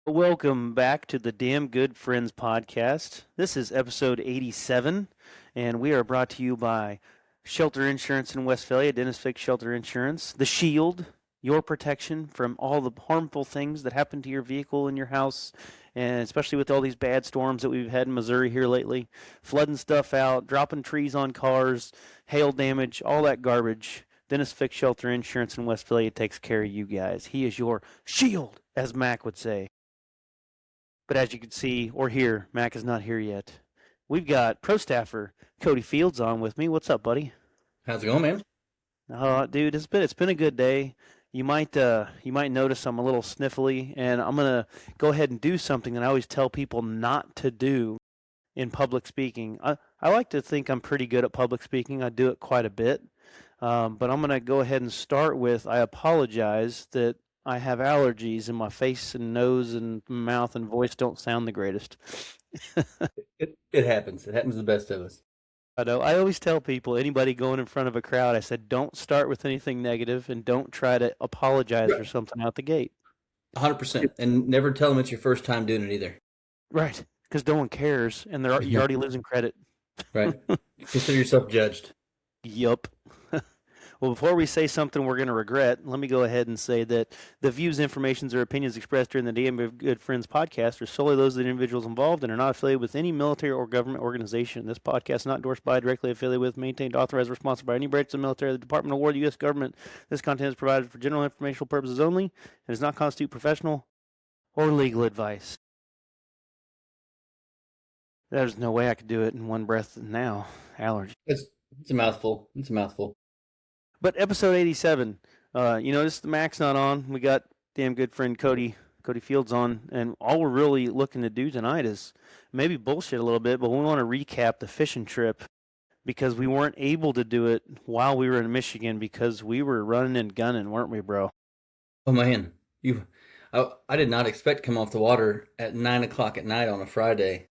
Welcome back to the Damn Good Friends podcast. This is episode 87, and we are brought to you by Shelter Insurance in Westphalia, Dennis Fick Shelter Insurance, The Shield, your protection from all the harmful things that happen to your vehicle and your house, and especially with all these bad storms that we've had in Missouri here lately, flooding stuff out, dropping trees on cars, hail damage, all that garbage. Dennis Fick Shelter Insurance in Westphalia takes care of you guys. He is your shield, as Mac would say. But as you can see or hear, Mac is not here yet. We've got pro staffer Cody Fields on with me. What's up, buddy? How's it going, man? Dude, it's been a good day. You might notice I'm a little sniffly, and I'm gonna go ahead and do something that I always tell people not to do in public speaking. I like to think I'm pretty good at public speaking. I do it quite a bit. But I'm gonna go ahead and start with I apologize that I have allergies and my face and nose and mouth and voice don't sound the greatest. It happens. It happens to the best of us. I know. I always tell people, anybody going in front of a crowd, I said, don't start with anything negative and don't try to apologize for something out the gate. 100%. And never tell them it's your first time doing it either. Right. Because no one cares and you're already losing credit. Right. Consider yourself judged. Yup. Well, before we say something we're going to regret, let me go ahead and say that the views, informations, or opinions expressed during the DM Good Friends podcast are solely those of the individuals involved and are not affiliated with any military or government organization. This podcast is not endorsed by, directly affiliated with, maintained, authorized, or sponsored by any branch of the military, the Department of War, the U.S. government. This content is provided for general informational purposes only and does not constitute professional or legal advice. There's no way I could do it in one breath now. Allergy. It's a mouthful. It's a mouthful. But episode 87, this the Mac's not on. We got damn good friend Cody Fields on, and all we're really looking to do tonight is maybe bullshit a little bit, but we want to recap the fishing trip because we weren't able to do it while we were in Michigan because we were running and gunning, weren't we, bro? Oh man, I did not expect to come off the water at 9 o'clock at night on a Friday.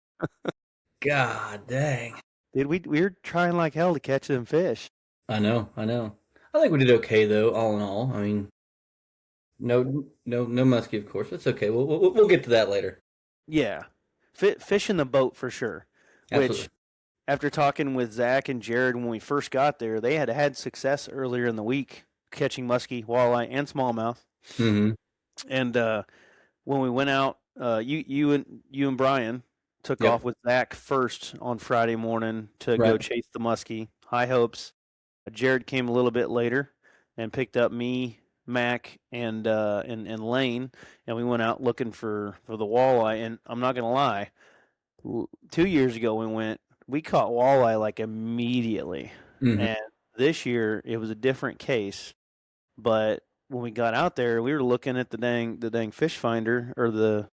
God dang. Dude, we were trying like hell to catch them fish. I know. I think we did okay though, all in all. I mean, no muskie, of course. That's okay. We'll get to that later. Yeah, fish in the boat for sure. Absolutely. Which, after talking with Zach and Jared when we first got there, they had success earlier in the week catching muskie, walleye, and smallmouth. Mm-hmm. And when we went out, you and Brian took off with Zach first on Friday morning to go chase the muskie. High hopes. Jared came a little bit later and picked up me, Mac, and Lane, and we went out looking for the walleye. And I'm not gonna lie, 2 years ago we caught walleye like immediately, and this year it was a different case. But when we got out there, we were looking at the dang fish finder, or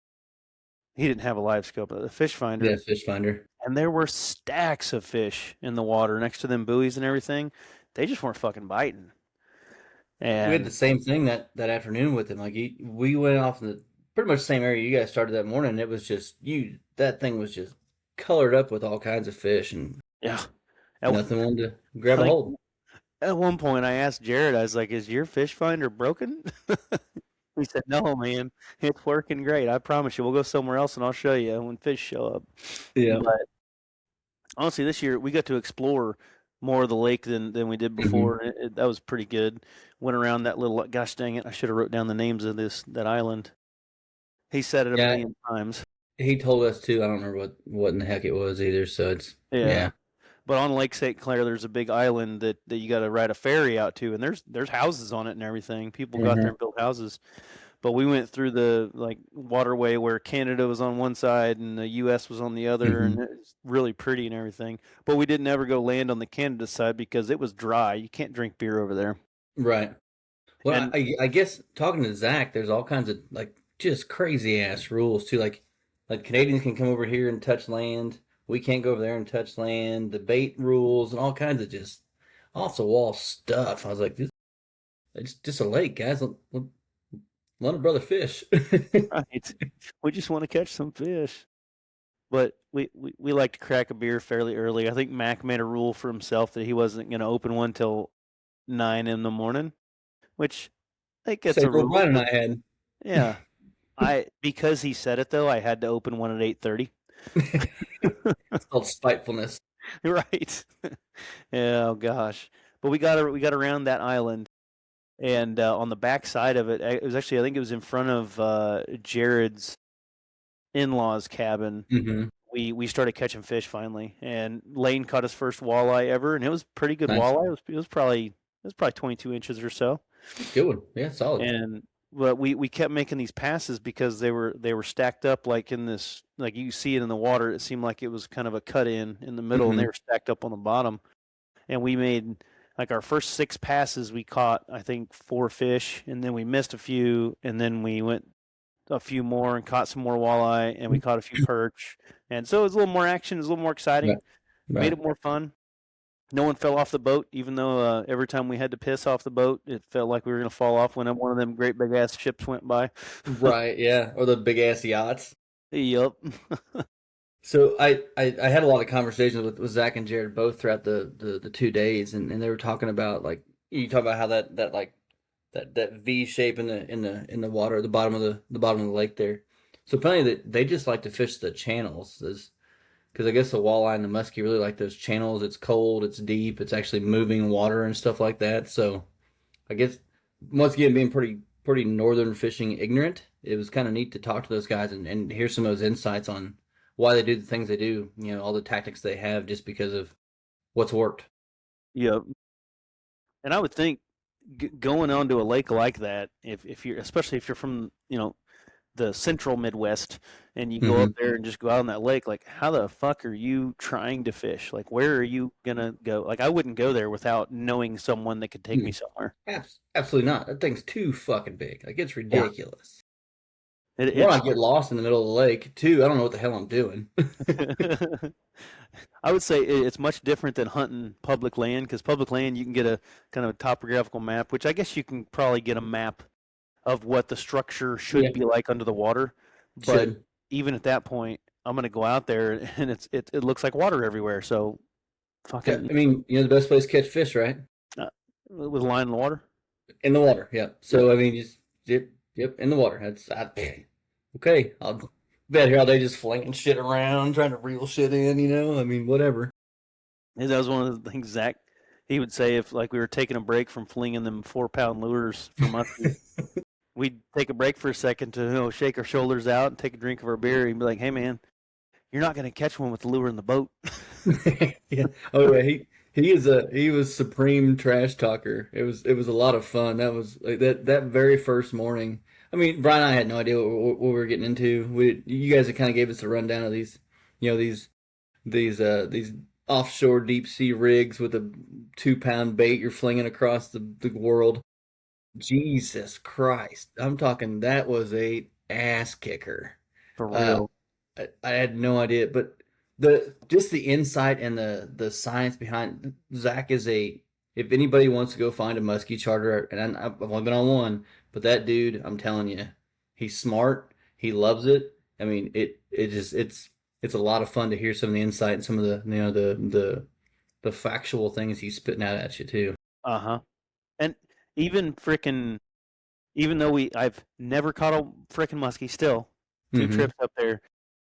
he didn't have a live scope, but the fish finder. Yeah, fish finder. And there were stacks of fish in the water next to them buoys and everything. They just weren't fucking biting. And we had the same thing that afternoon with him. Like we went off in the pretty much the same area you guys started that morning. And it was just that thing was just colored up with all kinds of fish and nothing wanted to grab a hold. At one point, I asked Jared, I was like, "Is your fish finder broken?" He said, "No, man, it's working great. I promise you. We'll go somewhere else and I'll show you when fish show up." Yeah. But honestly, this year we got to explore more of the lake than we did before. That was pretty good. Went around that little, gosh dang it, I should have wrote down the names of that island. He said it a million times. He told us too. I don't remember what in the heck it was either. So it's yeah. But on Lake St. Clair, there's a big island that you got to ride a ferry out to, and there's houses on it and everything. People got there and built houses. But we went through the waterway where Canada was on one side and the U.S. was on the other, and it's really pretty and everything. But we didn't ever go land on the Canada side because it was dry. You can't drink beer over there. Right. Well, I guess talking to Zach, there's all kinds of just crazy ass rules too. Like Canadians can come over here and touch land. We can't go over there and touch land. The bait rules and all kinds of just off the wall stuff. I was like, it's just a lake, guys. Let a brother fish. Right. We just want to catch some fish. But we like to crack a beer fairly early. I think Mac made a rule for himself that he wasn't going to open one till 9 in the morning, which I think that's a rule. Brian and I had. Yeah. Because he said it though, I had to open one at 8:30. It's called spitefulness. Right. Oh gosh. But we got around that island, and on the back side of it, it was actually, I think it was in front of Jared's in-laws cabin. Mm-hmm. We started catching fish finally, and Lane caught his first walleye ever, and it was pretty good Nice. walleye. It was probably 22 inches or so. Good one. Yeah, solid. And but we kept making these passes because they were stacked up like in this, like you see it in the water. It seemed like it was kind of a cut in the middle, and Mm-hmm. they were stacked up on the bottom. And we made like our first 6 passes. We caught, I think, 4 fish, and then we missed a few, and then we went a few more and caught some more walleye, and we caught a few perch. And so it was a little more action, it was a little more Right. exciting, made Right. it more fun. No one fell off the boat, even though every time we had to piss off the boat, it felt like we were going to fall off when one of them great big ass ships went by. Right. Yeah. Or the big ass yachts. Yup. So I had a lot of conversations with Zach and Jared both throughout the 2 days, and they were talking about, like, you talk about how that like that V shape in the water, the bottom of the bottom of the lake there. So apparently they just like to fish the channels, because I guess the walleye and the muskie really like those channels. It's cold, it's deep, it's actually moving water and stuff like that. So I guess, once again, being pretty northern fishing ignorant, it was kind of neat to talk to those guys and hear some of those insights on why they do the things they do. All the tactics they have just because of what's worked. Yep. And I would think going onto a lake like that, if you're, especially if you're from, the central Midwest, and you go up Hmm. there and just go out on that lake, like how the fuck are you trying to fish? Like where are you gonna go? Like I wouldn't go there without knowing someone that could take me somewhere. Absolutely not. That thing's too fucking big. Like, it's Yeah. ridiculous. One, I It's get lost in the middle of the lake. Two, I don't know what the hell I'm doing. I would say it's much different than hunting public land, because public land you can get a kind of a topographical map, which I guess you can probably get a map of what the structure Yeah, should be like under the water. But should. even at that point, I'm gonna go out there and it looks like water everywhere. So Yeah, fucking I mean, the best place to catch fish, right? with a line in the water. In the water. Yeah. Yep. So I mean, just yep, in the water. Okay. I'll bet here all day just flinging shit around, trying to reel shit in. I mean, whatever. And that was one of the things Zach he would say if like we were taking a break from flinging them 4 pound lures for muskies. We'd take a break for a second to shake our shoulders out and take a drink of our beer. He'd be like, "Hey man, you're not going to catch one with the lure in the boat." Yeah. Oh yeah. He was supreme trash talker. It was a lot of fun. That was like that very first morning. I mean, Brian and I had no idea what we were getting into. You guys kind of gave us a rundown of these, these offshore deep sea rigs with a 2 pound bait you're flinging across the world. Jesus Christ. I'm talking, that was a ass kicker. For Uh, real. I had no idea, but the insight and the science behind Zach is a if anybody wants to go find a muskie charter, and I've only been on one, but that dude, I'm telling you, he's smart. He loves it. I mean, it's a lot of fun to hear some of the insight and some of the factual things he's spitting out at you too. Uh huh. And even freaking, even though I've never caught a freaking muskie, still 2 trips Hmm. up there.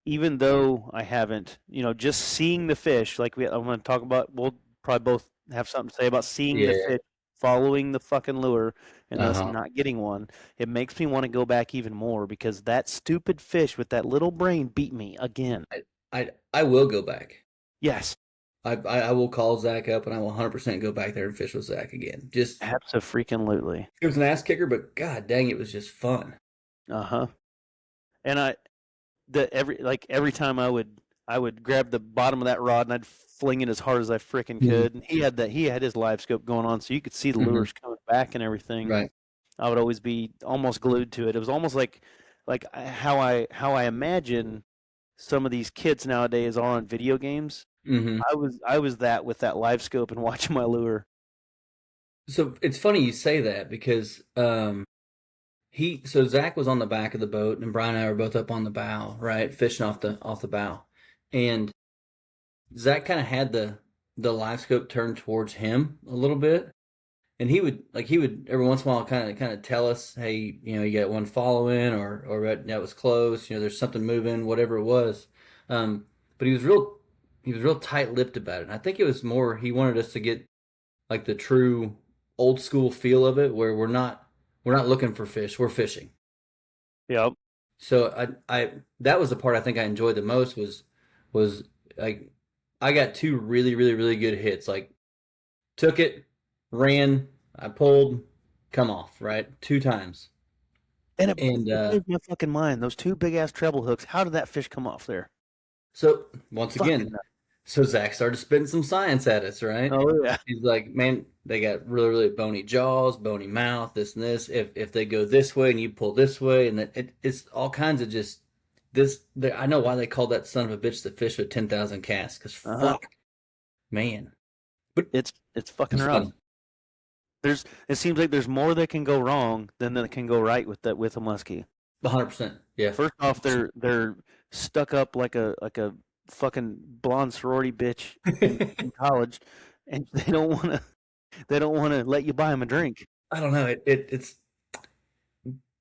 Even though I haven't, just seeing the fish, like I'm going to talk about, we'll probably both have something to say about seeing the Yeah. fish, following the fucking lure, and us Uh-huh. not getting one. It makes me want to go back even more because that stupid fish with that little brain beat me again. I will go back. Yes, I will call Zach up and I will 100% go back there and fish with Zach again. Just, absolutely. it was an ass kicker, but god dang, it was just fun. Uh huh. And every time I would grab the bottom of that rod and I'd fling it as hard as I frickin' Hmm. could. And he had his live scope going on, so you could see the Hmm. lures coming back and everything. Right. I would always be almost glued to it. It was almost like how I imagine some of these kids nowadays are on video games. Hmm. I was that with that live scope and watching my lure. So it's funny you say that because so Zach was on the back of the boat and Brian and I were both up on the bow, right, fishing off the bow, and Zach kind of had the live scope turned towards him a little bit, and he would every once in a while kind of tell us, hey, you got one following, or that was close, there's something moving, whatever it was. But he was real tight-lipped about it. And I think it was more he wanted us to get like the true old school feel of it, where we're not looking for fish, we're fishing. Yep. So I that was the part I think I enjoyed the most, was like I got two really really really good hits. Like, took it, ran, I pulled, come off, right, two times. And it, And it blows my fucking mind. Those two big ass treble hooks. How did that fish come off there? so once Fucking again, nuts. so Zach started spitting some science at us, right? Oh yeah. He's like, man, they got really really bony jaws, bony mouth, this and this. If they go this way and you pull this way, and it's all kinds of just this. I know why they called that son of a bitch the fish with 10,000 casts, because Uh-huh. fuck, man. But It's fucking it's rough. fun. It seems like there's more that can go wrong than that can go right with a muskie. 100%. Yeah. First off, they're stuck up like a fucking blonde sorority bitch in college, and they don't want to let you buy them a drink. I don't know. It's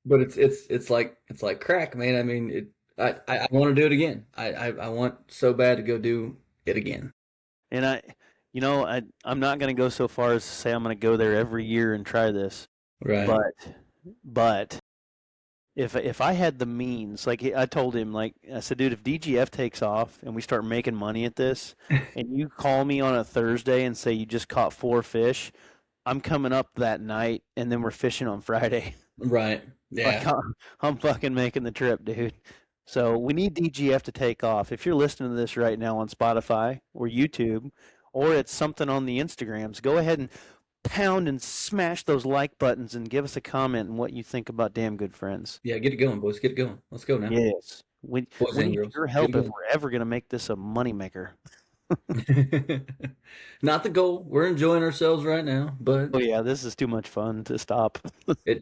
but it's like crack, man. I mean, I want to do it again. I want so bad to go do it again. And I'm not going to go so far as to say I'm going to go there every year and try this, Right. but if I had the means, like I told him, like I said, dude, if DGF takes off and we start making money at this, and you call me on a Thursday and say you just caught 4 fish, I'm coming up that night, and then we're fishing on Friday. Right. Like Yeah. I'm fucking making the trip, dude. So we need DGF to take off. If you're listening to this right now on Spotify or YouTube, or it's something on the Instagrams, go ahead and pound and smash those like buttons and give us a comment on what you think about Damn Good Friends. Yeah. Get it going, boys. Get it going. Let's go now, Yes. We boys we and need girls. your Get help if it we're ever going to make this a moneymaker. going. Not the goal. We're enjoying ourselves right now, but Oh yeah, this is too much fun to stop.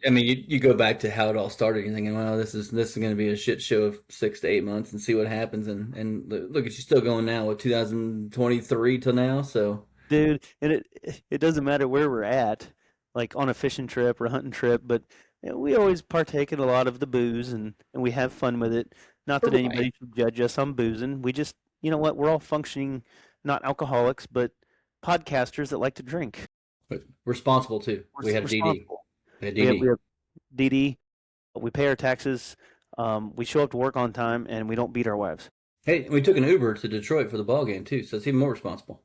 I mean, you go back to how it all started. You're thinking, well, this is going to be a shit show of 6 to 8 months and see what happens. And look at you still going now with 2023 till now. So Dude, and it doesn't matter where we're at, like on a fishing trip or a hunting trip, but we always partake in a lot of the booze and we have fun with it. Not that right, anybody should judge us on boozing. We just, you know what, we're all functioning, not alcoholics, but podcasters that like to drink. but responsible too. We have DD. Responsible. We have We DD. have DD. We pay our taxes. We show up to work on time, and we don't beat our wives. Hey, we took an Uber to Detroit for the ball game too, so it's even more responsible.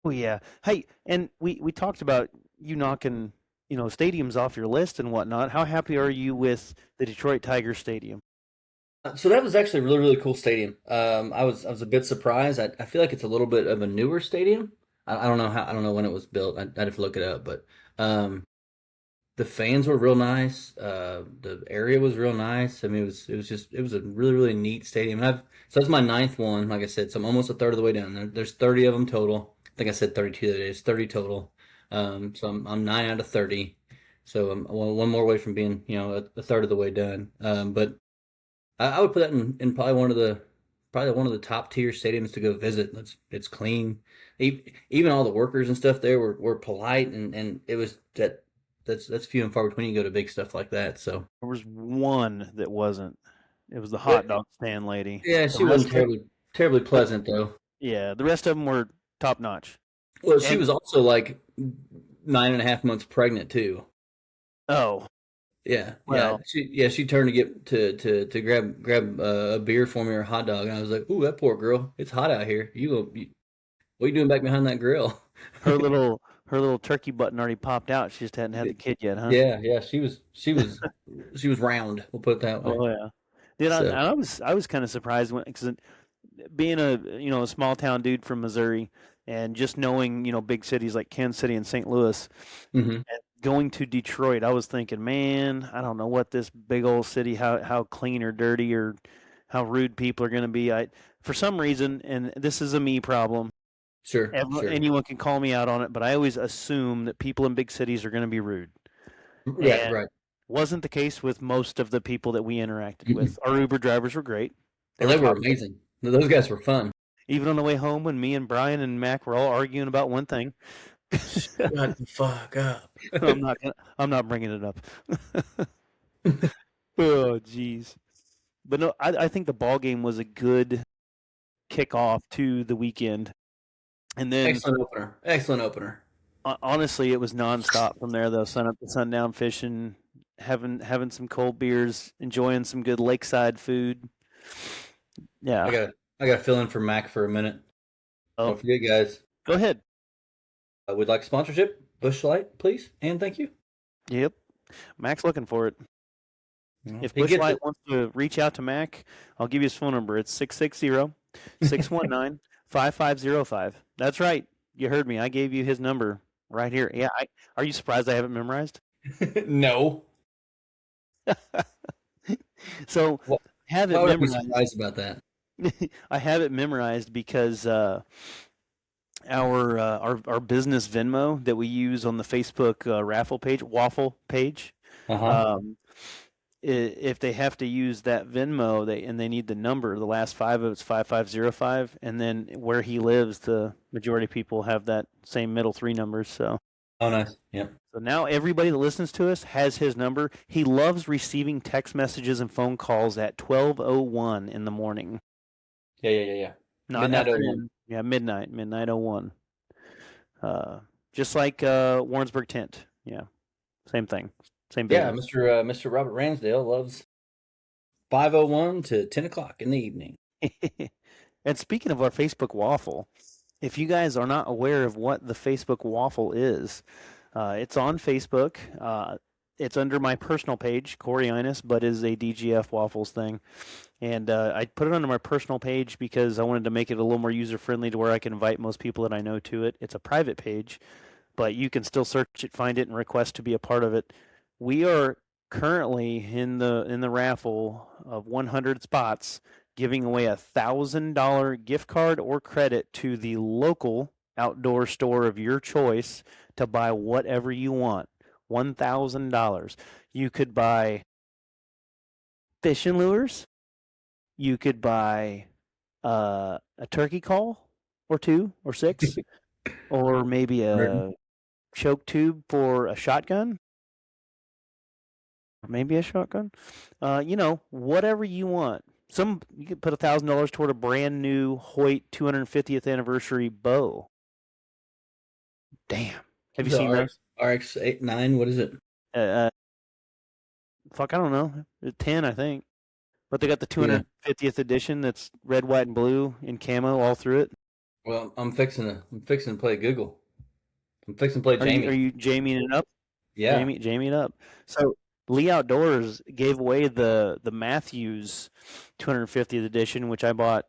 Oh yeah. Hey, and we talked about you knocking, stadiums off your list and whatnot. How happy are you with the Detroit Tigers Stadium? So that was actually a really really cool stadium. I was a bit surprised. I feel like it's a little bit of a newer stadium. I don't know when it was built. I'd have to look it up, but um, the fans were real nice. The area was real nice. I mean, it was a really really neat stadium. And so that's my ninth one. Like I said, so I'm almost a third of the way down. There's 30 of them total. I think I said 32 the other day. It's 30 total. So I'm 9 out of 30. So I'm one more away from being a third of the way done. But I would put that in probably one of the top tier stadiums to go visit. It's clean. Even all the workers and stuff there were polite, and it was that's few and far between you go to big stuff like that. So There was one that wasn't. It was the hot but dog stand lady. yeah, The she rest wasn't of, terribly pleasant though. yeah, the rest of them were top notch. Well, she And was also like 9.5 months pregnant too. oh, Yeah, yeah. well, She turned to get to grab a beer for me or a hot dog, and I was like, "Ooh, that poor girl. It's hot out here. What are you doing back behind that grill?" her little turkey button already popped out. She just hadn't had the kid yet, huh? Yeah, yeah. She was round. We'll put it that way. Oh yeah. Dude, So, I was kind of surprised when because being a small town dude from Missouri and just knowing big cities like Kansas City and St. Louis hmm and going to Detroit, I was thinking, man, I don't know what this big old city how clean or dirty or how rude people are going to be. I for some reason, and this is a me problem. sure, sure. Anyone can call me out on it, but I always assume that people in big cities are going to be rude. Right, And right. wasn't the case with most of the people that we interacted with. Our Uber drivers were great. They Well, were they were top. amazing. Those guys were fun. Even on the way home when me and Brian and Mac were all arguing about one thing. Shut the fuck up. I'm not bringing it up. Oh, jeez. But no, I think the ball game was a good kickoff to the weekend. And then, Excellent opener. Excellent opener. honestly, it was nonstop from there, though. Sun up to sundown fishing, having some cold beers, enjoying some good lakeside food. I Yeah. gotta I gotta fill in for Mac for a minute. Oh, Don't forget, guys. go ahead. We'd like sponsorship. Bush Light, please, and thank you. Yep. Mac's looking for it. If He gets Bushlight it. wants to reach out to Mac, I'll give you his phone number. It's 660-619-5505. That's right. You heard me. I gave you his number right here. Yeah. Are you surprised I have it memorized? No. So Well, have why it would I be memorized. surprised about that? I have it memorized because our business Venmo that we use on the Facebook raffle page, waffle page. Uh-huh. Um, if they have to use that Venmo, they need the number. The last five of it's 5505, and then where he lives, the majority of people have that same middle three numbers. Oh, nice. Yep. So now everybody that listens to us has his number. He loves receiving text messages and phone calls at 12:01 in the morning, Yeah. not Midnight 01. afternoon. Yeah, midnight 01. Uh, just like Warrensburg Tent. Yeah, same thing, same Yeah, business. Mr. Robert Ransdale loves 5:01 to 10 o'clock in the evening. And speaking of our Facebook waffle, if you guys are not aware of what the Facebook waffle is, it's on Facebook. It's under my personal page, Corey Inus, but is a DGF Waffles thing. And I put it under my personal page because I wanted to make it a little more user friendly to where I can invite most people that I know to it. It's a private page, but you can still search it, find it, and request to be a part of it. We are currently in the raffle of 100 spots, giving away $1,000 gift card or credit to the local outdoor store of your choice to buy whatever you want. $1,000. You could buy fishing lures. You could buy a turkey call or two or six, or maybe a choke tube for a shotgun, or maybe a shotgun. Whatever you want. You could put $1,000 toward a brand new Hoyt 250th anniversary bow. Damn. Have you The seen those? RX 89, what is it? Uh, Fuck, I don't know. 10, I think. But they got the Yeah. 250th edition that's red, white, and blue in camo all through it. Well, I'm fixing to play Google. I'm fixing to play Are Jamie. you Jamieing it up? Yeah. Jamie it up. So Lee Outdoors gave away the Matthews 250th edition, which I bought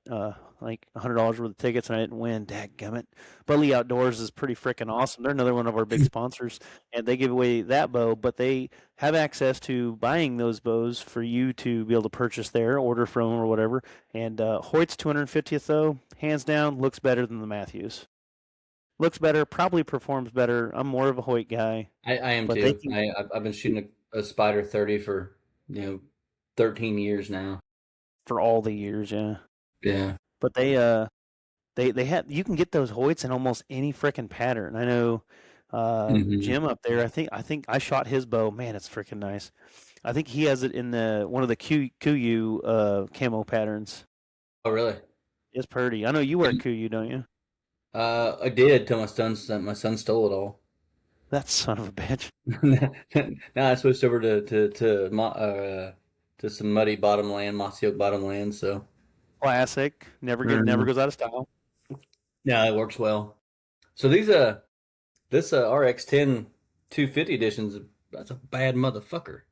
like $100 worth of tickets and I didn't win. Dadgummit. But Lee Outdoors is pretty freaking awesome. They're another one of our big sponsors, and they give away that bow, but they have access to buying those bows for you to be able to purchase there, order from them or whatever. And Hoyt's 250th though, hands down, looks better than the Matthews. Looks better, probably performs better. I'm more of a Hoyt guy, I am but they too. can I've been shooting a Spider 30 for 13 years now. for all the years, yeah. Yeah. But they have you can get those Hoyts in almost any freaking pattern. I know Hmm. Jim up there. I think I shot his bow. Man, it's freaking nice. I think he has it in the one of the Kuyu camo patterns. Oh, really? It's pretty. I know you wear Kuyu, don't you? I did till my son stole it all. That son of a bitch. Now I switched over to some muddy bottomland, mossy oak bottomland. So Classic. Never Mhm. goes out of style. Yeah, it works well. So this RX-10 250 editions, that's a bad motherfucker.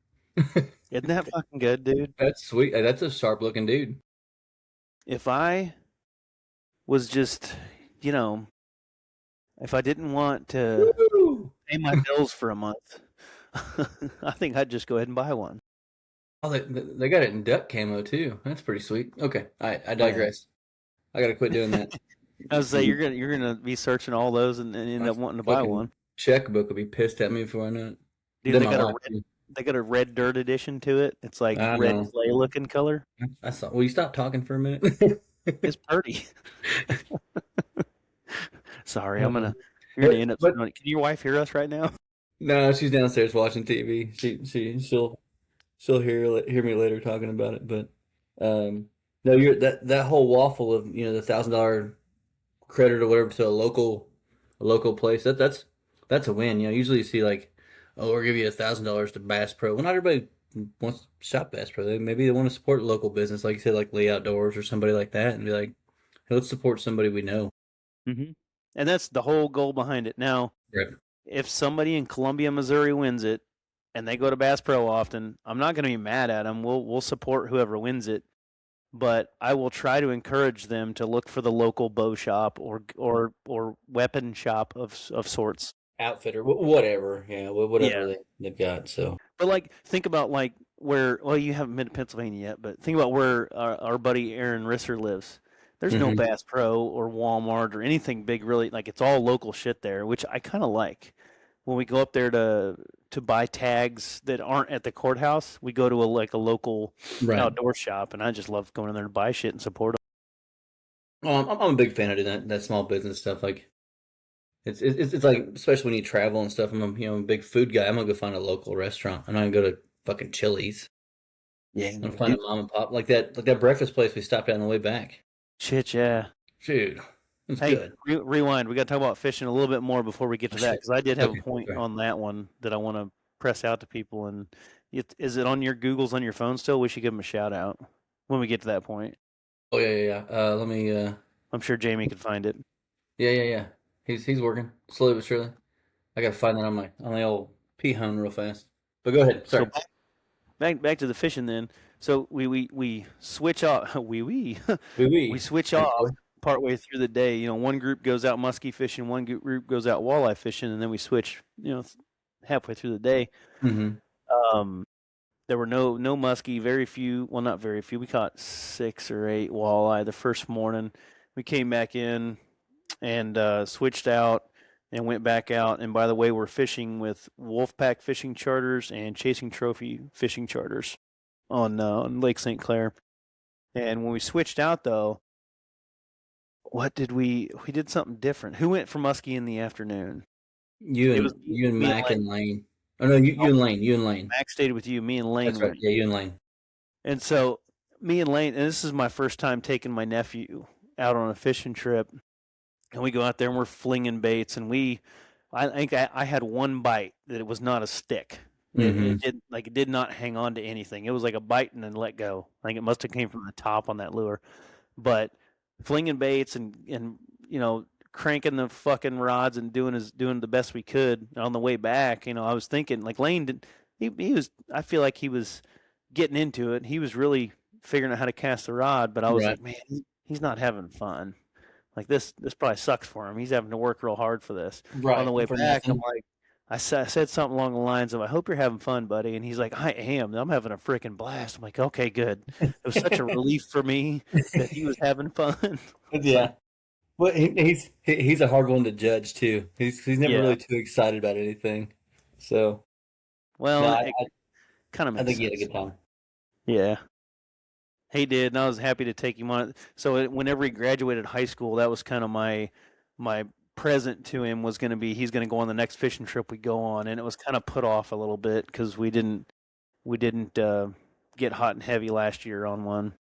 Isn't that fucking good, dude? That's sweet. That's a sharp looking dude. If I was just, you know, if I didn't want to Woo! pay my bills for a month, I think I'd just go ahead and buy one. Oh, they got it in duck camo too. That's pretty sweet. Okay, I Yeah. digress. I gotta quit doing that. I was say you're gonna be searching all those and end My up wanting to buy fucking one. checkbook will be pissed at me before I know it. Dude, Then my wife too. they got a red dirt edition to it. It's like I red know. clay looking color. I saw. Will you stop talking for a minute? It's pretty. Sorry, I'm gonna You're gonna end up. But Can your wife hear us right now? no, she's downstairs watching TV. She'll hear me later talking about it. But no, you're that whole waffle of the $1,000 credit or whatever to a local place. That's a win. Usually you see like, oh, we'll give you $1,000 to Bass Pro. Well, not everybody wants to shop Bass Pro. Maybe they want to support local business, like you said, like Lee Outdoors or somebody like that, and be like, hey, let's support somebody we know. Mm-hmm. And that's the whole goal behind it. Now, Right. if somebody in Columbia, Missouri wins it, and they go to Bass Pro often, I'm not going to be mad at them. We'll support whoever wins it, but I will try to encourage them to look for the local bow shop or weapon shop of sorts. Outfitter, whatever, whatever Yeah. they've got. So, But like, think about like where. Well, you haven't been to Pennsylvania yet, but think about where our buddy Aaron Risser lives. There's no Bass Pro or Walmart or anything big, really. Like, it's all local shit there, which I kind of like. When we go up there to buy tags that aren't at the courthouse, we go to a local right. outdoor shop, and I just love going in there to buy shit and support them. Well, I'm a big fan of doing that small business stuff. Like, it's like, especially when you travel and stuff. I'm a big food guy. I'm gonna go find a local restaurant. I'm not gonna go to fucking Chili's. Yeah, I'm gonna find a mom and pop like that breakfast place we stopped at on the way back. Shit, yeah. Dude, it's Hey, good. Rewind. We got to talk about fishing a little bit more before we get to that, because I did have Okay, a point sorry. on that one that I want to press out to people. And is it on your Googles on your phone still? We should give them a shout out when we get to that point. Oh yeah. Let me. I'm sure Jamie could find it. Yeah. He's working slowly but surely. I gotta find that on the old P hone real fast. But go ahead. Sorry. So back to the fishing then. So we switch off. We switch off partway through the day. One group goes out muskie fishing, one group goes out walleye fishing, and then we switch. Halfway through the day. Mm-hmm. There were no muskie, very few. Well, not very few. We caught 6 or 8 walleye the first morning. We came back in and switched out and went back out. And by the way, we're fishing with Wolfpack fishing charters and Chasing Trophy fishing charters on Lake St. Clair. And when we switched out, though, what did we did something different. Who went for muskie in the afternoon? You and Mac and Lane. Oh no, you and Lane. Mac stayed with you. Me and Lane. That's right. Yeah, you and Lane. And so me and Lane, and this is my first time taking my nephew out on a fishing trip, and we go out there and we're flinging baits, and I think I had one bite that it was not a stick. It did not hang on to anything. It was like a bite and then let go. I think it must have came from the top on that lure. But flinging baits and cranking the fucking rods and doing the best we could on the way back. I was thinking like Lane did. He was. I feel like he was getting into it. He was really figuring out how to cast the rod. But I was like, man, he's not having fun. Like this probably sucks for him. He's having to work real hard for this. Right. On the way back, I'm like, I said something along the lines of, I hope you're having fun, buddy. And he's like, I am. I'm having a freaking blast. I'm like, okay, good. It was such a relief for me that he was having fun. Yeah. Well, he's a hard one to judge too. He's never really too excited about anything. So, well, no, it kind of makes sense. I think he had a good time. Yeah, he did, and I was happy to take him on it. So whenever he graduated high school, that was kind of my present to him was going to be he's going to go on the next fishing trip we go on, and it was kind of put off a little bit because we didn't get hot and heavy last year on one.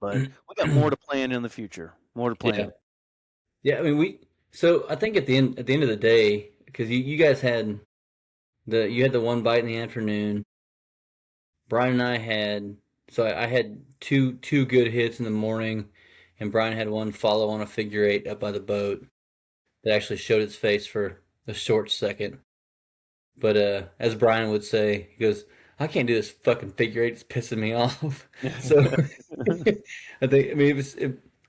But we got more to plan in the future. More to plan. Yeah, I mean So I think at the end of the day, because you guys had the one bite in the afternoon. Brian and I had I had two good hits in the morning, and Brian had one follow on a figure 8 up by the boat that actually showed its face for a short second. But as Brian would say, he goes, I can't do this fucking figure 8. It's pissing me off. So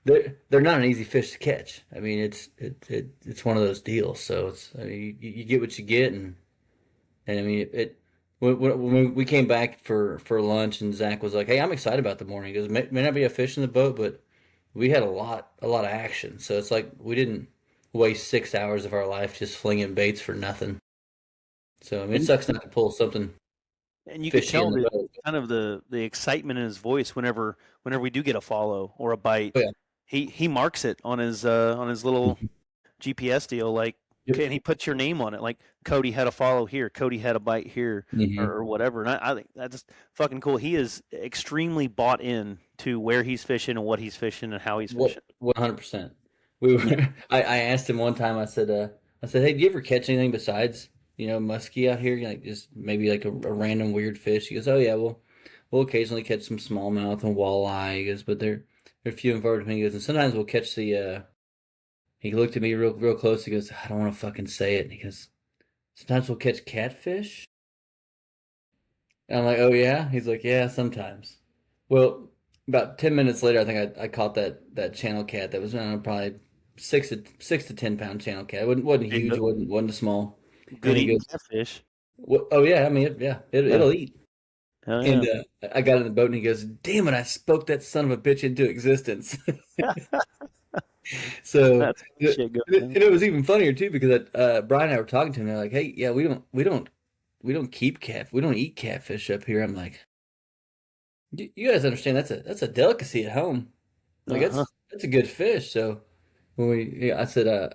they're not an easy fish to catch. I mean, it's one of those deals. So you get what you get, and I mean when we came back for lunch, and Zach was like, "Hey, I'm excited about the morning." He goes, "May not be a fish in the boat, but we had a lot of action. So it's like we didn't waste 6 hours of our life just flinging baits for nothing." So I mean, it sucks not to pull something. And you can tell kind of the excitement in his voice whenever we do get a follow or a bite. Oh, yeah. He marks it on his little GPS deal, like, Yep. and he puts your name on it, like Cody had a follow here, Cody had a bite here, or whatever. And I think that's just fucking cool. He is extremely bought in to where he's fishing and what he's fishing and how he's fishing. 100%. We were. Yeah. I asked him one time. I said, hey, do you ever catch anything besides muskie out here? Like just maybe like a random weird fish. He goes, oh yeah, we'll occasionally catch some smallmouth and walleye. He goes, but they're few and far between. He goes, and sometimes we'll catch the. He looked at me real close. He goes, I don't want to fucking say it. And he goes, sometimes we'll catch catfish. And I'm like, oh yeah. He's like, yeah, sometimes. Well, about 10 minutes later, I think I caught that channel cat that was probably 6 to 10 pound channel cat. It wasn't There you huge. go. It wasn't small. Good And he eating goes, catfish. oh yeah. I mean, Yeah. it'll eat. Hell And yeah. I got in the boat and he goes, damn it, I spoke that son of a bitch into existence. So That's good shit going and on. it was even funnier too because Brian and I were talking to him. They're like, hey, yeah, we don't keep we don't eat catfish up here. I'm like, you guys understand that's a delicacy at home. Like Uh-huh. that's a good fish. So I said,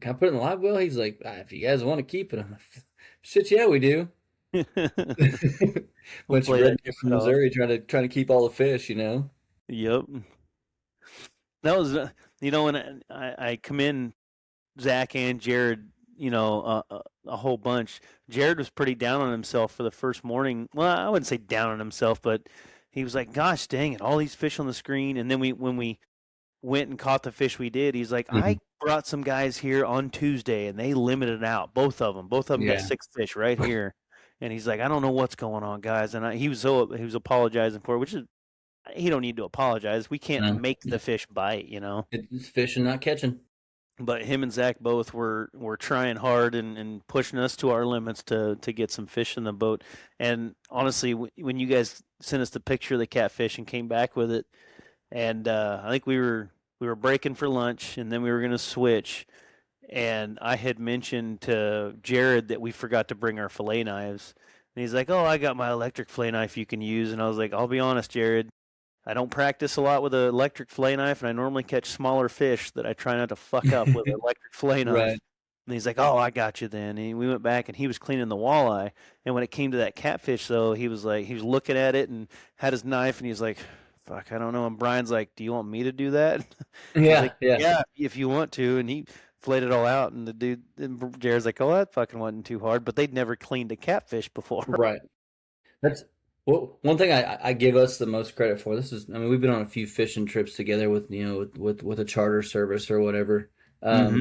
can I put it in the live well? He's like, if you guys want to keep it, I'm like, shit, yeah, we do. We'll Bunch of play that redneck good from off. Missouri trying to keep all the fish. Yep. That was, when I come in, Zach and Jared, a whole bunch. Jared was pretty down on himself for the first morning. Well, I wouldn't say down on himself, but he was like, "Gosh, dang it, all these fish on the screen." And then when we went and caught the fish we did, he's like, Hmm. "I brought some guys here on Tuesday, and they limited out both of them. Both of them got Yeah. 6 fish right here." And he's like, "I don't know what's going on, guys." And he was apologizing for it, which is he don't need to apologize. We can't No, make the fish bite. it's fishing, not catching. But him and Zach both were trying hard and pushing us to our limits to get some fish in the boat. And honestly, when you guys sent us the picture of the catfish and came back with it, and I think we were breaking for lunch, and then we were going to switch. And I had mentioned to Jared that we forgot to bring our fillet knives, and he's like, "Oh, I got my electric fillet knife you can use." And I was like, "I'll be honest, Jared, I don't practice a lot with an electric fillet knife, and I normally catch smaller fish that I try not to fuck up with an electric fillet knife." Right. And he's like, "Oh, I got you then." And we went back, and he was cleaning the walleye. And when it came to that catfish, though, he was looking at it and had his knife, and he's like, "Fuck, I don't know." And Brian's like, "Do you want me to do that?" He's Yeah, like, yeah, "Yeah, if you want to." And he flayed it all out, and the dude, and Jared's like, "Oh, that fucking wasn't too hard," but they'd never cleaned a catfish before. right. That's one thing I give us the most credit for. I mean, we've been on a few fishing trips together with with a charter service or whatever, Mm-hmm.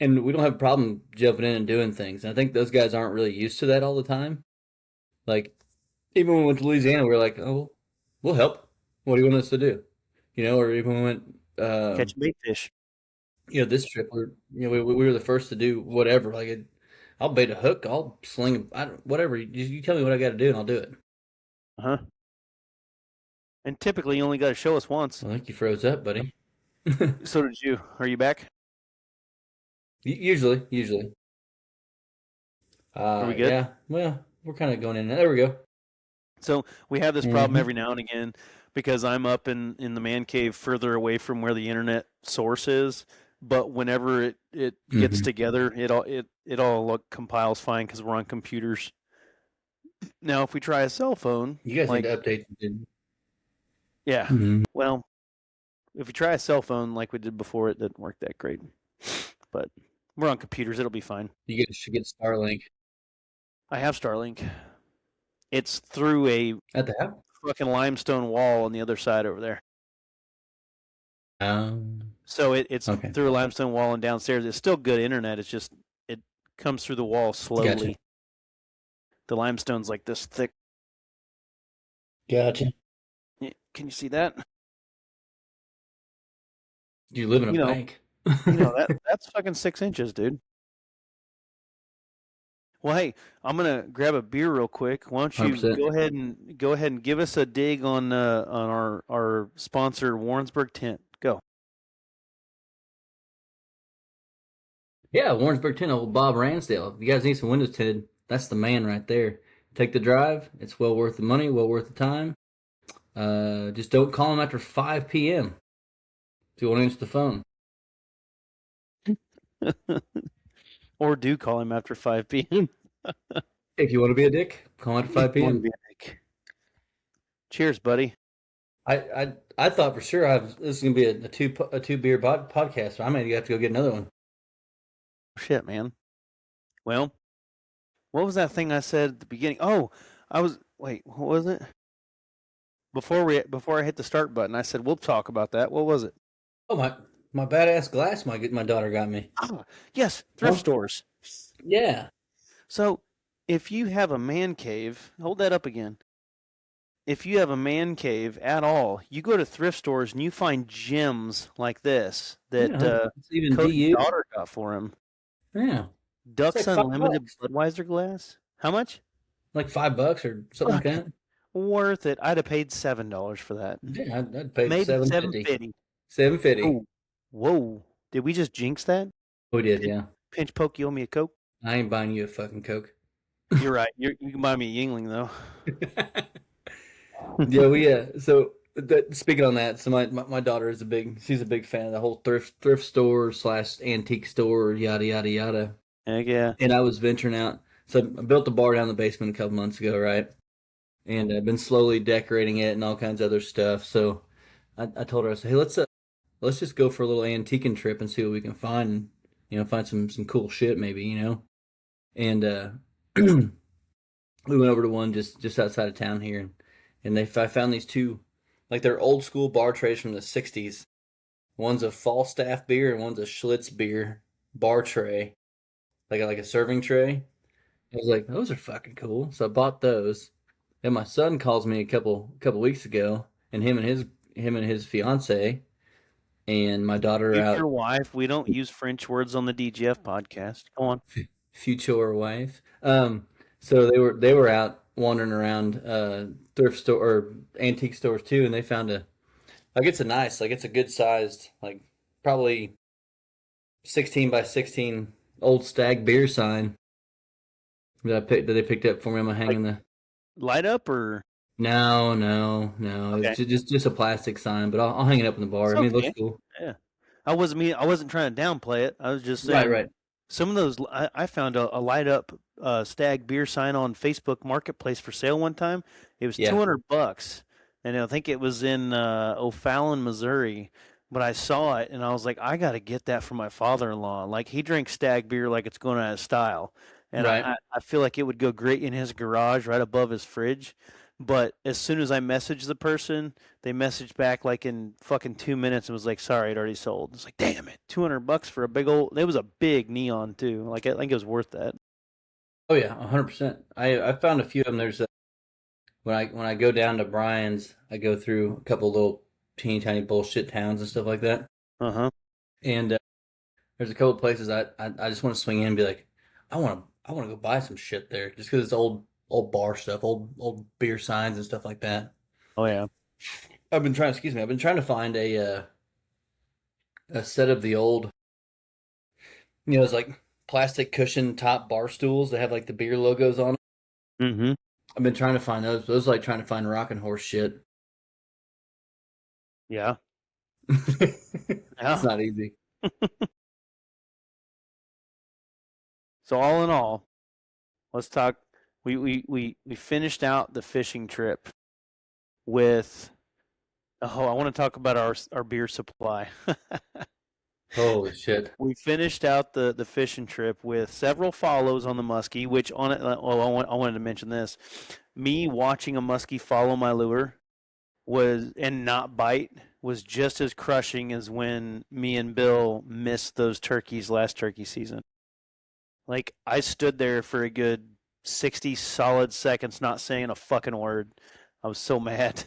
and we don't have a problem jumping in and doing things. And I think those guys aren't really used to that all the time. Like even when we went to Louisiana, we were like, oh, we'll help. What do you want us to do? Or even when we went, Catch bait fish. this trip, we were the first to do whatever. I'll bait a hook, I'll sling, whatever. You tell me what I got to do, and I'll do it. Uh-huh. And typically, you only got to show us once. I think you froze up, buddy. So did you. Are you back? Usually. Are we good? Yeah. Well, we're kind of going in. There we go. So we have this problem Hmm. every now and again because I'm up in the man cave further away from where the internet source is. But whenever it gets Hmm. together, it all compiles fine because we're on computers. Now, if we try a cell phone, You guys need like to update. yeah, Mm-hmm. well, if we try a cell phone like we did before, it didn't work that great. But we're on computers; it'll be fine. Should get Starlink I have Starlink. It's through a at the house. fucking limestone wall on the other side over there. So it's Okay. through a limestone wall and downstairs. It's still good internet. It's just it comes through the wall Gotcha. slowly. The limestone's like this thick. Gotcha. Can you see that? You live in a You know, bank. that's fucking 6 inches, dude. Well, hey, I'm gonna grab a beer real quick. Why don't you 100%. go ahead and give us a dig on our sponsor Warrensburg Tent? Go. Yeah, Warrensburg 10, old Bob Ransdale. If you guys need some windows tinted, that's the man right there. Take the drive. It's well worth the money, well worth the time. Just don't call him after 5 p.m. if you want to answer the phone. Or do call him after 5 p.m. If you want to be a dick, call it at If 5 you want to p.m. be a dick. Cheers, buddy. I thought for sure this is gonna be a two beer podcast. So I may have to go get another one. Shit, man. Well, what was that thing I said at the beginning? Oh, wait, what was it? Before I hit the start button, I said we'll talk about that. What was it? Oh my badass glass my daughter got me. Ah, yes, thrift Huh? stores. Yeah. So, if you have a man cave, hold that up again. If you have a man cave at all, you go to thrift stores and you find gems like this that Yeah. It's even Cody's DU. daughter got for him. Yeah. It's Ducks like Unlimited $5. Budweiser glass. How much? Like $5 or something like Fuck, that. worth it. I'd have paid $7 for that. Yeah, I'd pay Maybe 750. 750. 750. Oh, whoa! Did we just jinx that? We did, Pinch, yeah. pinch poke, you owe me a Coke. I ain't buying you a fucking Coke. You're right. You can buy me a Yingling though. Yeah, speaking on that, so my daughter is she's a big fan of the whole thrift store / antique store, yada yada yada. Heck yeah. And I was venturing out. So I built the bar down the basement a couple months ago, right? And I've been slowly decorating it and all kinds of other stuff. So I told her, I said, hey, let's just go for a little antiquing trip and see what we can find. And, find some cool shit maybe, And we went over to one just outside of town here, and I found these two, like they're old school bar trays from the '60s. One's a Falstaff beer and one's a Schlitz beer bar tray, like a serving tray. I was like, those are fucking cool. So I bought those. And my son calls me a couple weeks ago, and him and his fiance and my daughter are Future out. wife. We don't use French words on the DGF podcast. Go on. Future wife. So they were out wandering around thrift store or antique stores too, and they found it's a good sized, like probably 16 by 16 old stag beer sign that they picked up for me. I'm gonna hang Like in the. light up or No. okay. It's just a plastic sign, but I'll hang it up in the bar. It's I mean, it looks okay. cool. Yeah. I wasn't trying to downplay it. I was just Right, saying right. some of those. I found a light up stag beer sign on Facebook Marketplace for sale one time. It was Yeah, $200, and I think it was in O'Fallon, Missouri. But I saw it and I was like, I got to get that for my father-in-law. Like he drinks stag beer like it's going out of style, and right, I feel like it would go great in his garage right above his fridge. But as soon as I messaged the person, they messaged back like in fucking 2 minutes and was like, "Sorry, it already sold." It's like, damn it, $200 for a big old. It was a big neon too. Like I think it was worth that. oh yeah, 100%. I found a few of them. There's when I go down to Brian's, I go through a couple little teeny tiny bullshit towns and stuff like that. Uh huh. And there's a couple places I just want to swing in and be like, I want to go buy some shit there just because it's old bar stuff, old beer signs and stuff like that. Oh yeah. I've been trying to find a set of the old, it's like plastic cushion top bar stools that have like the beer logos on them. Mm-hmm. I've been trying to find those. Those are like trying to find rocking horse shit. Yeah. It's Yeah. not easy. So all in all, let's talk. We finished out the fishing trip with. Oh, I want to talk about our beer supply. Holy shit. We finished out the fishing trip with several follows on the muskie, which on it. Oh, I wanted to mention this. Me watching a muskie follow my lure was and not bite was just as crushing as when me and Bill missed those turkeys last turkey season. Like I stood there for a good 60 solid seconds not saying a fucking word. I was so mad.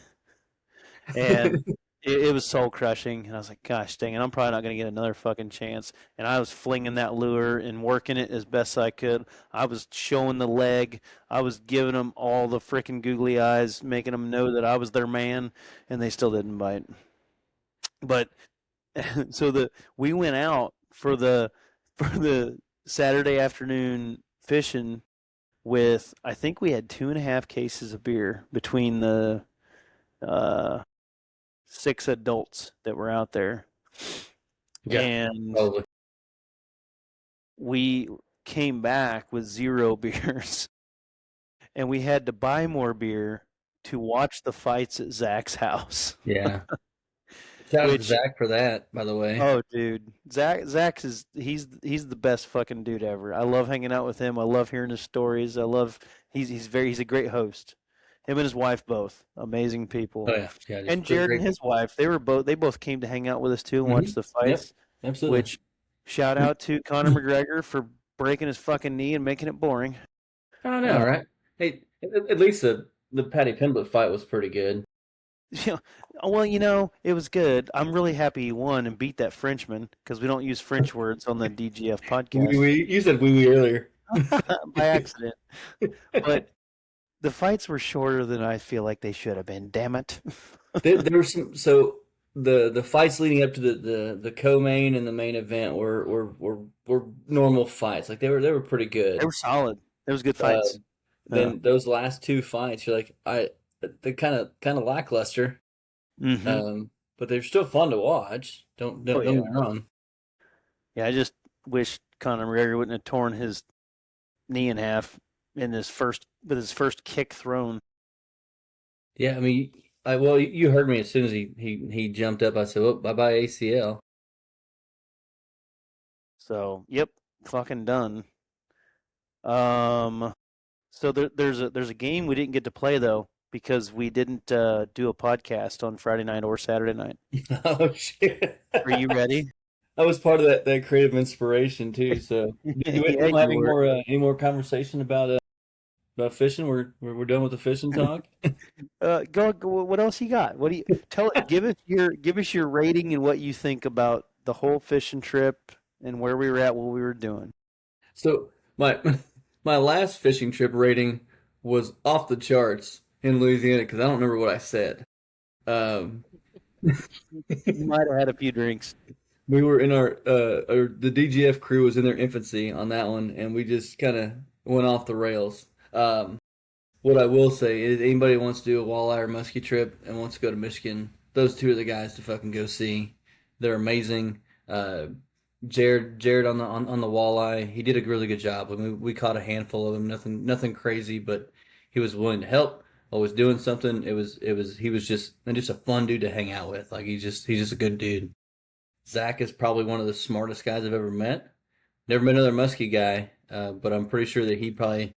And it was soul crushing. And I was like, gosh dang it, I'm probably not going to get another fucking chance. And I was flinging that lure and working it as best I could. I was showing the leg. I was giving them all the freaking googly eyes, making them know that I was their man, and they still didn't bite. But so we went out for the Saturday afternoon fishing with I think we had 2.5 cases of beer between the uh, 6 adults that were out there. Yeah, And probably. we came back with 0 beers, and we had to buy more beer to watch the fights at Zach's house. Yeah. Shout out to Which, Zach for that, by the way. oh, dude, Zach is he's the best fucking dude ever. I love hanging out with him. I love hearing his stories. I love he's a great host. Him and his wife both amazing Oh people. yeah, yeah, And just Jared and great. his wife, they both came to hang out with us too and watch the Yep, fights. absolutely. Which, shout out to Conor McGregor for breaking his fucking knee and making it boring. I know, Uh, right? Hey, at least the Paddy Pimblett fight was pretty good. you know, well, it was good. I'm really happy he won and beat that Frenchman because we don't use French words on the DGF podcast You said wee earlier. by accident. But the fights were shorter than I feel like they should have been. Damn it. There were some the fights leading up to the co-main and the main event were normal fights. Like they were pretty They good. were solid. It was good Uh, fights. then those last two fights, you're like, they're kind of lackluster. Mm-hmm. But they're still fun to watch. Oh Don't yeah. get me wrong. Yeah, I just wish Conor McGregor wouldn't have torn his knee in half with his first kick thrown. Yeah, I mean, well, you heard me as soon as he jumped up. I said, "Well, bye bye ACL." So, yep, fucking done. Um, so there's a game we didn't get to play though because we didn't do a podcast on Friday night or Saturday night. Oh shit! Are you ready? I was part of that creative inspiration too. So, do we Yeah, don't have you were. any more conversation about fishing? We're done with the fishing talk. Go. What else you got? What do you tell? Give us your rating and what you think about the whole fishing trip and where we were at, what we were doing. So my my last fishing trip rating was off the charts in Louisiana because I don't remember what I said. Um, You might have had a few drinks. we were in the DGF crew was in their infancy on that one, and we just kind of went off the rails. What I will say is, anybody who wants to do a walleye or muskie trip and wants to go to Michigan, those two are the guys to fucking go see. They're amazing. Uh, Jared on the walleye, he did a really good job. I mean, we caught a handful of them, nothing crazy, but he was willing to help. Always doing something. He was just a fun dude to hang out with. Like he's just a good dude. Zach is probably one of the smartest guys I've ever met. Never met another muskie guy, but I'm pretty sure that he'd probably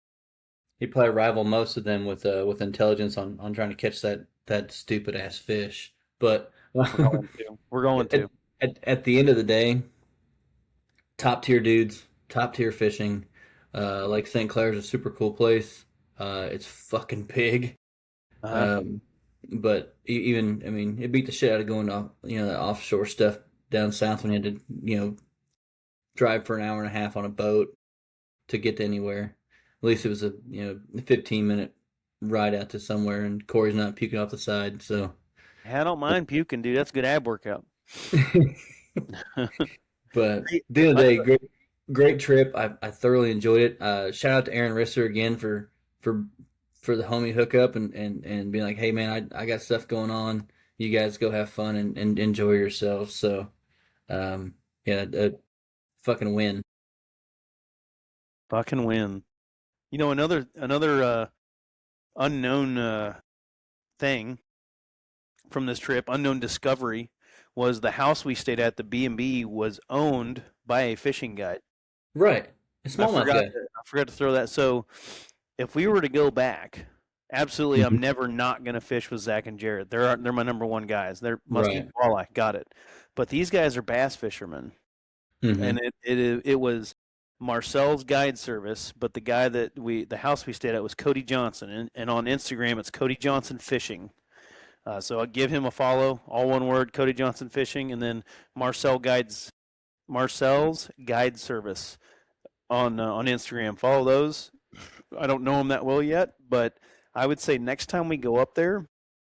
rival most of them with intelligence on trying to catch that stupid ass fish. But We're going to. We're going at, to. at the end of the day, top tier dudes, top tier fishing. Like St. Clair's a super cool place. It's fucking big. Uh-huh. Um, but even I mean, it beat the shit out of going off the offshore stuff down south when you had to drive for an hour and a half on a boat to get to anywhere. At least it was a 15-minute ride out to somewhere, and Corey's not puking off the side. So, I don't mind puking, dude. That's a good ab workout. but at the end of the day, great trip. I thoroughly enjoyed it. Shout out to Aaron Risser again for for the homie hookup and being like, hey man, I got stuff going on. You guys go have fun and enjoy yourselves. So, yeah, a fucking win. Fucking win. Another unknown thing from this trip, unknown discovery, was the house we stayed at. The B&B was owned by a fishing guide. Right, a I smallmouth forgot. guy. I forgot to throw that. So, if we were to go back, absolutely, I'm never not gonna fish with Zach and Jared. They're my number one guys. They're muskie Right. walleye. Got it. But these guys are bass fishermen, Mm-hmm. and it was Marcel's guide service. But the house we stayed at was Cody Johnson, and on Instagram it's Cody Johnson Fishing. So I'll give him a follow, all one word, Cody Johnson Fishing, and then Marcel's Guide Service on Instagram. Follow those. I don't know him that well yet, but I would say next time we go up there,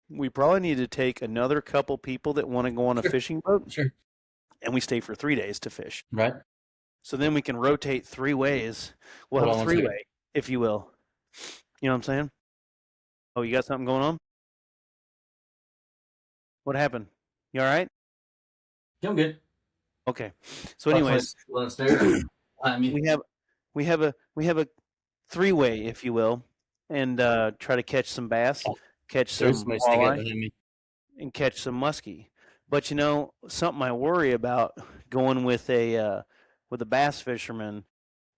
we probably need to take another couple people that want to go on a Sure. fishing boat, Sure. and we stay for 3 days to fish. Right. So then we can rotate 3 ways. We'll Hold have on a one second. three-way, if you will. You know what I'm saying? Oh, you got something going on? What happened? You all right? Yeah, I'm good. Okay. So, anyways, Upstairs. I mean, we have a three-way, if you will, and try to catch some bass, catch there's some somebody sneaking up walleye, behind me. and catch some muskie. But something I worry about going with a bass fisherman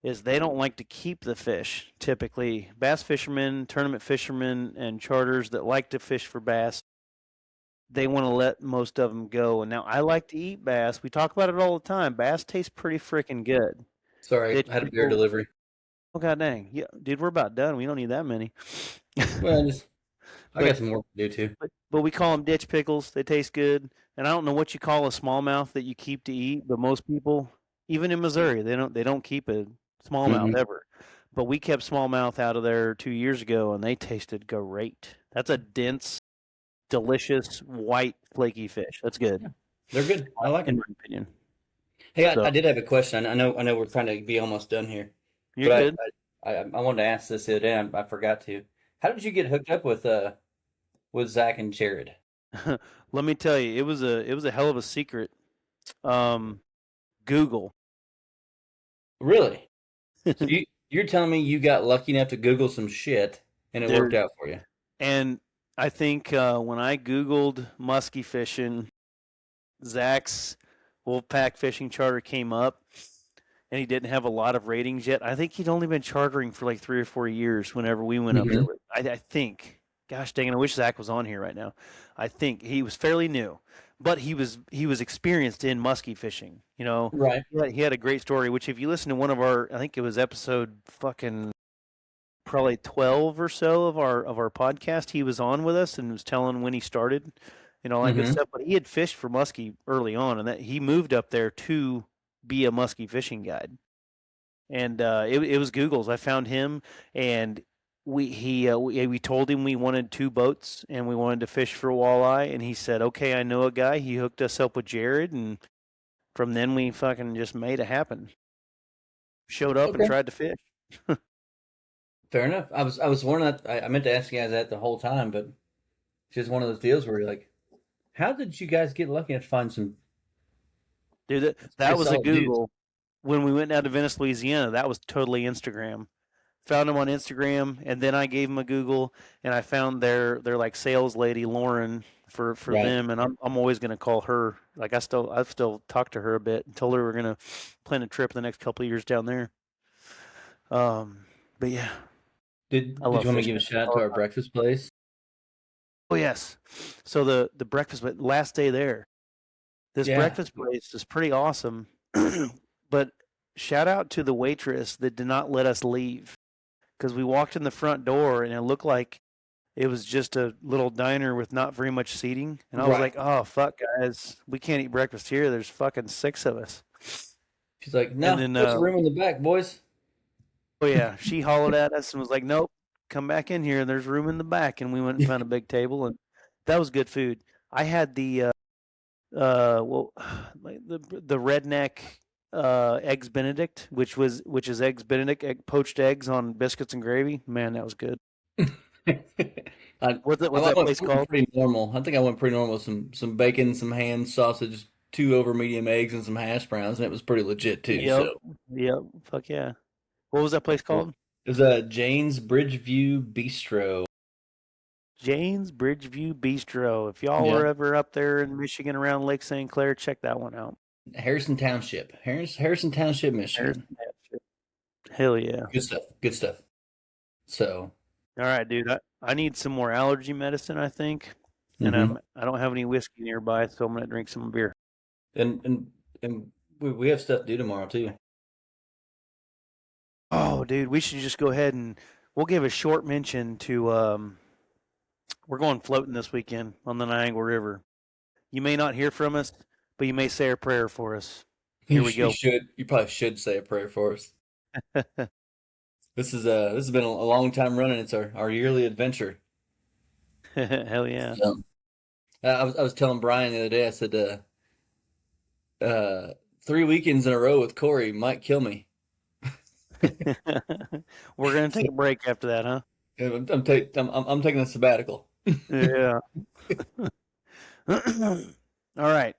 is they don't like to keep the fish. Typically, bass fishermen, tournament fishermen, and charters that like to fish for bass, they want to let most of them go. And now I like to eat bass. We talk about it all the time. Bass tastes pretty freaking good. Sorry, Ditch I had a beer pickles. delivery. Oh god dang, yeah, dude, we're about done. We don't need that many. Well, I but got some work to do too. but we call them ditch pickles. They taste good. And I don't know what you call a smallmouth that you keep to eat, but most people, even in Missouri, they don't keep a smallmouth Mm-hmm. ever. But we kept smallmouth out of there 2 years ago, and they tasted great. That's a dense, delicious, white, flaky fish. That's good, Yeah, they're good. I like in them. my opinion. Hey, I So did have a question. I know we're trying to be almost done here, you're but good. I wanted to ask this the other day. I forgot to. How did you get hooked up with Zach and Jared? Let me tell you, it was a hell of a secret. Um, Google. Really? So you're telling me you got lucky enough to Google some shit and it worked Dude, out for you? and I think when I Googled muskie fishing, Zach's Wolfpack fishing charter came up, and he didn't have a lot of ratings yet. I think he'd only been chartering for like 3 or 4 years whenever we went up there. Mm-hmm. I think, gosh dang it, I wish Zach was on here right now. I think he was fairly new, but he was experienced in muskie fishing. Right. He had a great story. Which if you listen to one of our, I think it was episode fucking probably 12 or so of our podcast, he was on with us and was telling when he started and all that good Mm-hmm. stuff. But he had fished for muskie early on, and that he moved up there to be a muskie fishing guide. And it was Google's. I found him, and we told him we wanted two boats and we wanted to fish for walleye, and he said, "Okay, I know a guy." He hooked us up with Jared, and from then we fucking just made it happen. Showed up and Okay. tried to fish. Fair enough. I was wondering that I meant to ask you guys that the whole time, but it's just one of those deals where you're like, how did you guys get lucky enough to find some Dude, that pretty was a solid dudes? Google. When we went down to Venice, Louisiana, that was totally Instagram. Found him on Instagram, and then I gave him a Google, and I found their like sales lady Lauren for Right. them, and I'm always gonna call her. Like I've still talked to her a bit and told her we're gonna plan a trip the next couple of years down there. But yeah, I Did love you want me to fishing. give a shout out to our breakfast place? Oh yes, so the breakfast, but last day there, this Yeah. breakfast place is pretty awesome. But shout out to the waitress that did not let us leave because we walked in the front door and it looked like it was just a little diner with not very much seating. And I was Right. like, oh, fuck, guys, we can't eat breakfast here. There's fucking six of us. She's like, And no, then, there's a room in the back, boys. oh, yeah, she hollered at us and was like, nope, come back in here. There's room in the back. And we went and found a big table, and that was good food. I had well, like the redneck eggs Benedict, which is eggs Benedict, poached eggs on biscuits and gravy. Man, that was good. I, What's I that went place called? pretty normal. I think I went pretty normal with some bacon, some ham, sausage, two over medium eggs, and some hash browns, and it was pretty legit too. Yep. So Yep. Fuck yeah. What was that place cool. called? It was Jane's Bridgeview Bistro. Jane's Bridgeview Bistro. If y'all Yeah, were ever up there in Michigan around Lake St. Clair, check that one out. Harrison Township, Harrison Township, There's Michigan. that shit. Hell yeah. Good stuff. Good stuff. So, All right, dude. I need some more allergy medicine, I think. And hmm I don't have any whiskey nearby, so I'm gonna drink some beer. and we have stuff to do tomorrow too. Oh, dude, we should just go ahead and we'll give a short mention to we're going floating this weekend on the Niagara River. You may not hear from us, but you may say a prayer for us. Here we You go. should. You probably should say a prayer for us. This has been a long time running. It's our yearly adventure. Hell yeah. So, I was telling Brian the other day. I said, 3 weekends in a row with Corey might kill me. We're gonna take a break after that, huh? I'm taking a sabbatical. Yeah. All right.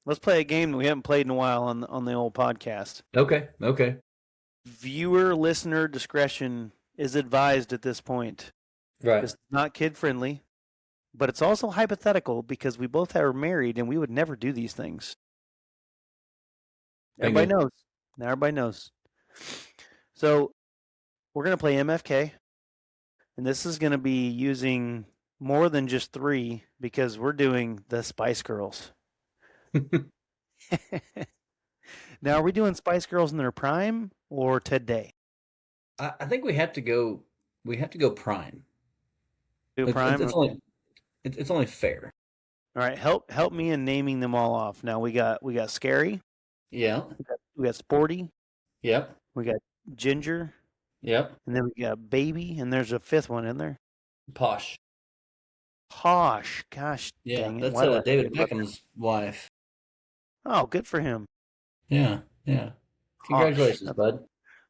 Let's play a game that we haven't played in a while on the old podcast. Okay. Okay. Viewer, listener discretion is advised at this point. Right. This is not kid friendly, but it's also hypothetical because we both are married and we would never do these things. Everybody Bingo. knows. Now everybody knows. So we're going to play MFK, and this is going to be using more than just 3 because we're doing the Spice Girls. Now, are we doing Spice Girls in their prime or today? I think we have to go. We have to go prime. Do prime? It's only fair. All right, help me in naming them all off. Now we got Scary, Yeah. we got Sporty, Yep. we got Ginger, Yep. and then we got Baby, and there's a 5th one in there. Posh. Posh. Gosh Yeah, dang it. that's Why did I David forget about that? Beckham's wife. Oh, good for him. Yeah. Yeah. Posh. Congratulations, bud.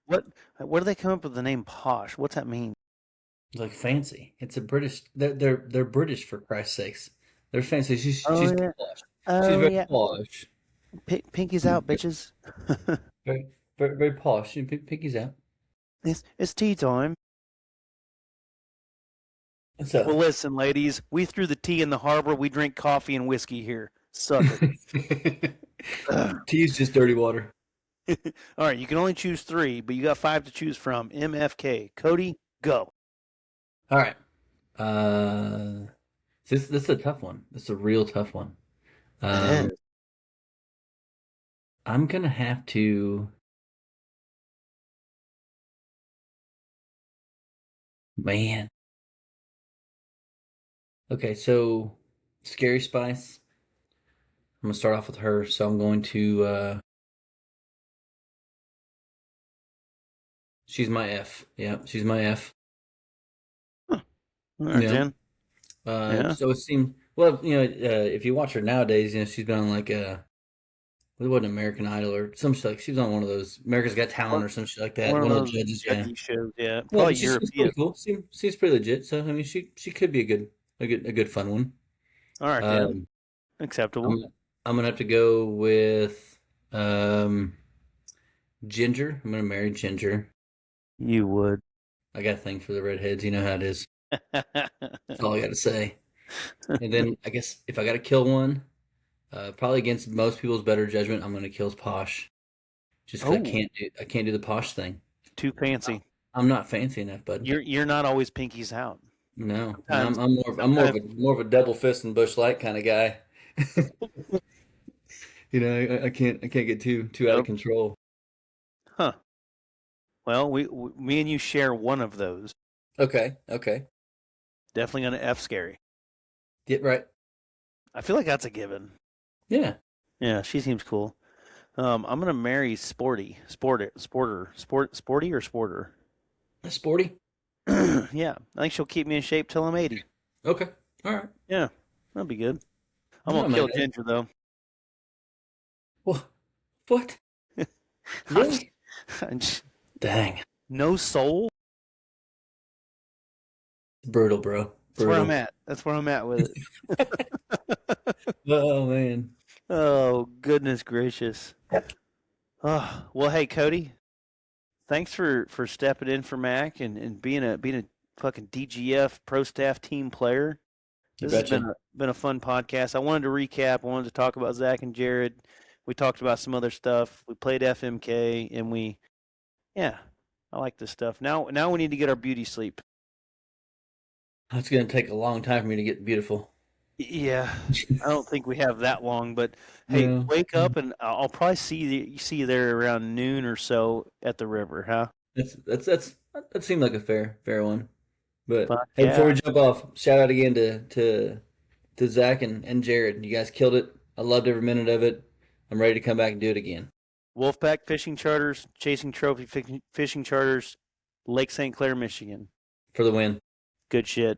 What do they come up with the name Posh? What's that mean? It's like fancy. It's a British. They're British, for Christ's sakes. They're fancy. She's Oh yeah. posh. She's Oh very yeah. posh. Pinky's out, bitches. Very very posh. Pinky's out. It's tea time. So Well, listen, ladies, we threw the tea in the harbor. We drink coffee and whiskey here. Suck it. tea is just dirty water. All right, you can only choose 3, but you got 5 to choose from. MFK. Cody, go. All right. This is a tough one. This is a real tough one. I'm gonna have to. Man. Okay, so Scary Spice. I'm gonna start off with her, so I'm going to. She's my F. Yeah, she's my F. All right, Yeah. Jen. Yeah. So it seemed well, if you watch her nowadays, she's been on like it wasn't American Idol or some shit, like she was on one of those America's Got Talent or some shit like that. One One of of those the judges, yeah. judgy shows, yeah. Yeah, Probably she seems European. pretty cool. Seems pretty legit. So I mean, she could be a good fun one. All right, Jen. Acceptable. I'm gonna have to go with Ginger. I'm gonna marry Ginger. You would. I got a thing for the redheads. You know how it is. That's all I got to say. And then I guess if I got to kill one, probably against most people's better judgment, I'm gonna kill Posh. Just because I can't do the Posh thing. Too fancy. I'm not fancy enough, bud. You're not always pinkies out. No, I'm more of a double fist and bush light kind of guy. I can't get too out of control. Huh. Well, me and you share one of those. Okay. Definitely gonna F Scary. Get right. I feel like that's a given. Yeah. Yeah, she seems cool. I'm gonna marry Sporty. Sporty or Sporter? Sporty. Yeah, I think she'll keep me in shape till I'm 80. Okay. All right. Yeah, that'll be good. I'm gonna kill Ginger though. What? Really? Dang. No soul. Brutal, bro. That's where I'm at. That's where I'm at with it. Oh man. Oh goodness gracious. Oh, well, hey Cody, thanks for stepping in for Mac and being a fucking DGF pro staff team player. This has been a fun podcast. I wanted to recap. I wanted to talk about Zach and Jared. We talked about some other stuff. We played FMK, and I like this stuff. Now we need to get our beauty sleep. It's going to take a long time for me to get beautiful. Yeah, I don't think we have that long, but hey, wake up and I'll probably see you there around noon or so at the river, huh? That seemed like a fair one. But hey, before we jump off, shout out again to Zach and Jared. You guys killed it. I loved every minute of it. I'm ready to come back and do it again. Wolfpack Fishing Charters, Chasing Trophy Fishing Charters, Lake St. Clair, Michigan. For the win. Good shit.